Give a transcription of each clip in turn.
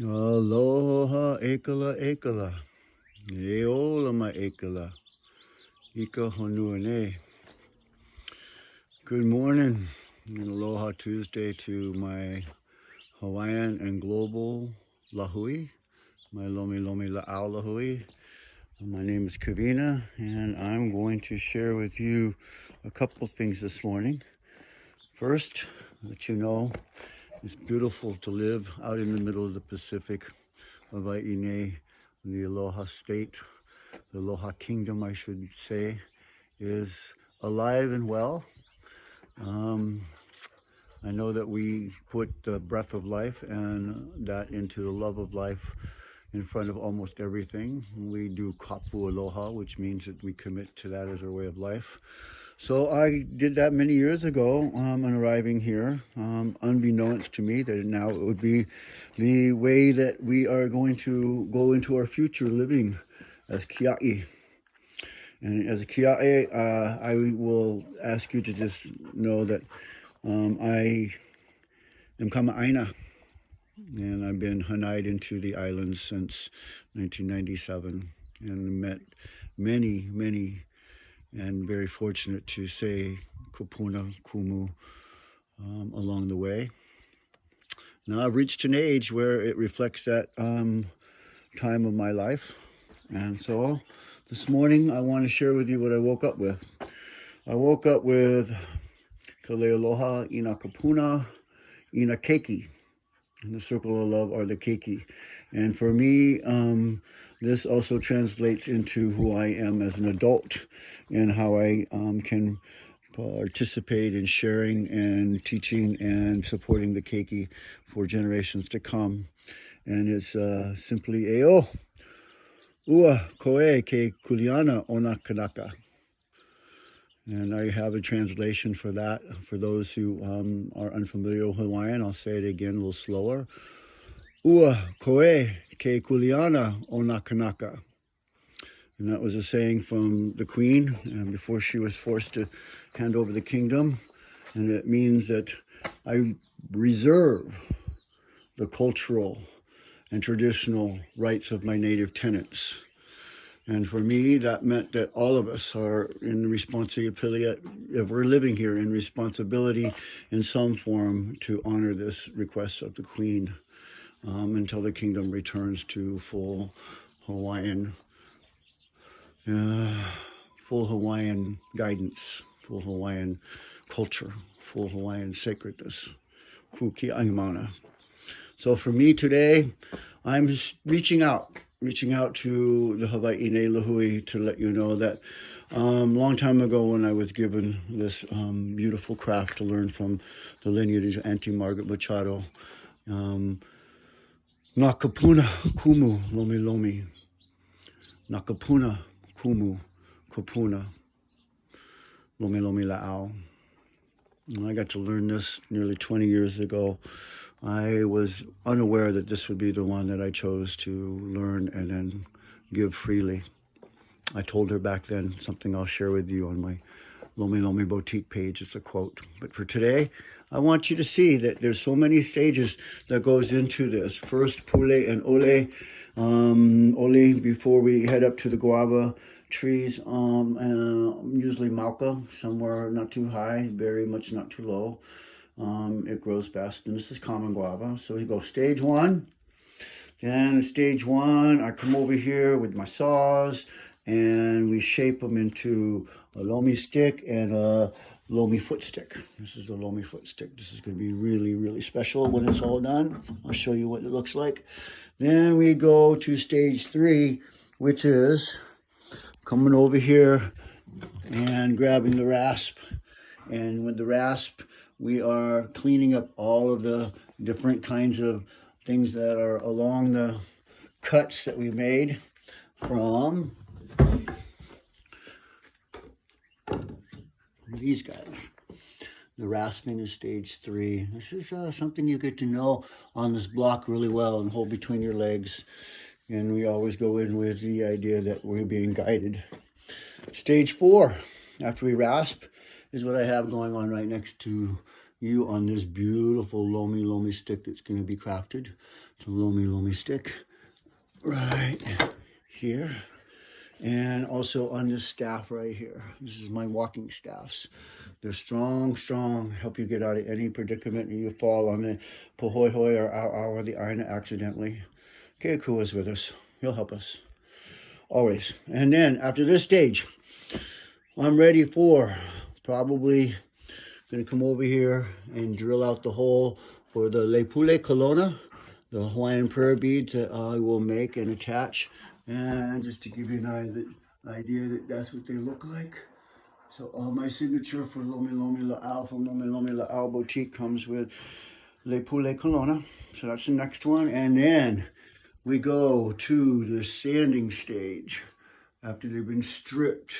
Aloha ekala ekala. Eola ma ekala. Ika honuane. Good morning and Aloha Tuesday to my Hawaiian and global lahui, my Lomi La'au lahui. My name is Kavina and I'm going to share with you a couple things this morning. First, let you know it's beautiful to live out in the middle of the Pacific, Hawaii, the Aloha state, the Aloha kingdom, I should say, is alive and well. I know that we put the breath of life and that into the love of life in front of almost everything. We do kapu aloha, which means that we commit to that as our way of life. So I did that many years ago on arriving here, unbeknownst to me that now it would be the way that we are going to go into our future living as kia'i. And as a kia'i, I will ask you to just know that I am kama'aina, and I've been hanai'd into the islands since 1997 and met many and very fortunate to say kupuna, kumu along the way. Now I've reached an age where it reflects that time of my life. And so this morning I want to share with you what I woke up with. I woke up with Kale Aloha, ina kupuna, ina keiki. And the circle of love are the keiki. And for me, this also translates into who I am as an adult and how I can participate in sharing and teaching and supporting the keiki for generations to come. And it's simply eo ua koe ke kuleana ona kanaka. And I have a translation for that. For those who are unfamiliar with Hawaiian, I'll say it again a little slower. Ua koe ke kuleana ona kanaka. And that was a saying from the queen before she was forced to hand over the kingdom. And it means that I reserve the cultural and traditional rights of my native tenants. And for me, that meant that all of us are in responsibility, if we're living here, in responsibility in some form to honor this request of the Queen until the kingdom returns to full Hawaiian guidance, full Hawaiian culture, full Hawaiian sacredness. Kuki Aimana. So for me today, I'm reaching out to the Hawaii Lahui to let you know that long time ago when I was given this beautiful craft to learn from the lineage of Auntie Margaret Machado, Nakapuna Kumu Lomi Lomi, Nakapuna Kumu Kupuna Lomi La'au. I got to learn this nearly 20 years ago. I was unaware that this would be the one that I chose to learn and then give freely. I told her back then, something I'll share with you on my Lomi Lomi Boutique page. It's a quote. But for today, I want you to see that there's so many stages that goes into this. First, pule and ole. Ole before we head up to the guava trees, usually mauka, somewhere not too high, very much not too low. It grows best, and this is common guava. So we go stage one. Then stage one, I come over here with my saws, and we shape them into a lomi stick and a lomi foot stick. This is a lomi foot stick. This is going to be really special when it's all done. I'll show you what it looks like. Then we go to stage three, which is coming over here and grabbing the rasp. And with the rasp, we are cleaning up all of the different kinds of things that are along the cuts that we made from these guys. The rasping is stage three. This is something you get to know on this block really well and hold between your legs. And we always go in with the idea that we're being guided. Stage four, after we rasp, is what I have going on right next to you on this beautiful Lomi stick that's going to be crafted. It's a Lomi stick right here. And also on this staff right here. This is my walking staffs. They're strong, help you get out of any predicament you fall on the pohoihoi or au or the aina accidentally. Keiki is with us. He'll help us. Always. And then after this stage, I'm ready for probably going to come over here and drill out the hole for the lepule kolona, the Hawaiian prayer beads that I will make and attach. And just to give you an idea that that's what they look like. So my signature for Lomi La'au from Lomi La'au Boutique comes with lepule kolona. So that's the next one. And then we go to the sanding stage after they've been stripped.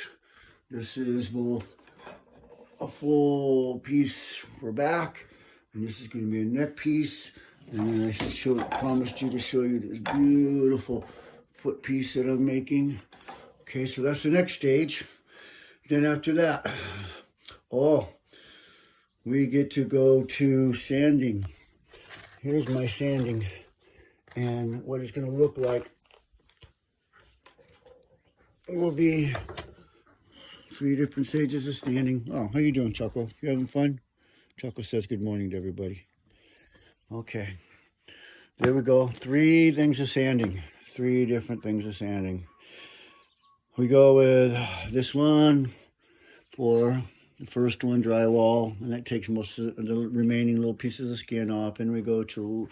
This is both a full piece for back, and this is going to be a neck piece. And then I promised you to show you this beautiful foot piece that I'm making. Okay, so that's the next stage. Then after that, we get to go to sanding. Here's my sanding, and what it's going to look like. It will be 3 different stages of standing. Oh, how you doing, Choco? You having fun? Choco says good morning to everybody. Okay, there we go. 3 things of sanding. 3 different things of sanding. We go with this one for the first one, drywall, and that takes most of the remaining little pieces of skin off. And we go to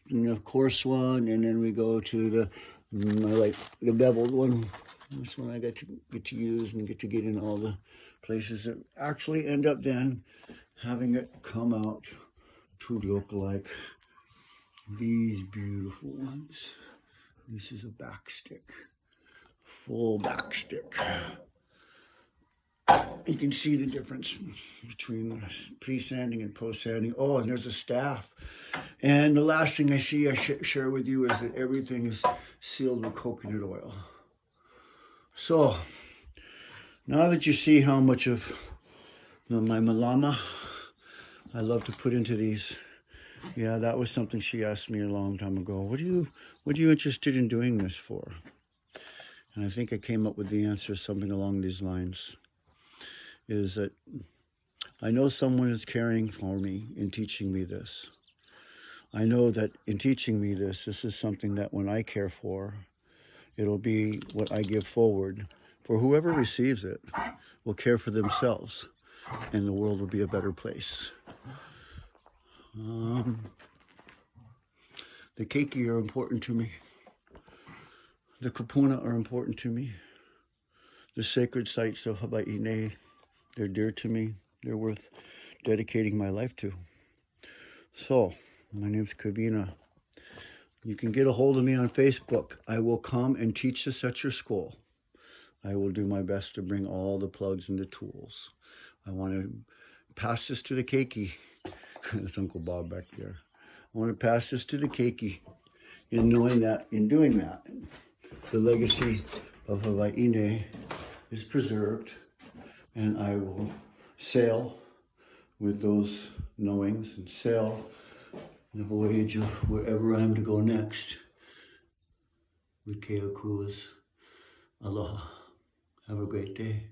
the coarse one, and then we go to the beveled one. This one I get to use and get in all the places that actually end up then having it come out to look like these beautiful ones. This is a back stick, full back stick. You can see the difference between pre-sanding and post-sanding. Oh, and there's a staff. And the last thing I share with you is that everything is sealed with coconut oil. So, now that you see how much of my malama I love to put into these, yeah, that was something she asked me a long time ago. What are you interested in doing this for? And I think I came up with the answer, something along these lines, is that I know someone is caring for me in teaching me this. I know that in teaching me this is something that when I care for, it'll be what I give forward. For whoever receives it will care for themselves, and the world will be a better place. The keiki are important to me. The kupuna are important to me. The sacred sites of Hawaii, they're dear to me. They're worth dedicating my life to. So, my name's Kavina. You can get a hold of me on Facebook. I will come and teach this at your school. I will do my best to bring all the plugs and the tools. I want to pass this to the keiki. That's Uncle Bob back there. I want to pass this to the keiki in doing that, the legacy of Hawaii is preserved, and I will sail with those knowings and sail the voyage of wherever I am to go next with Keikua's Aloha. Have a great day.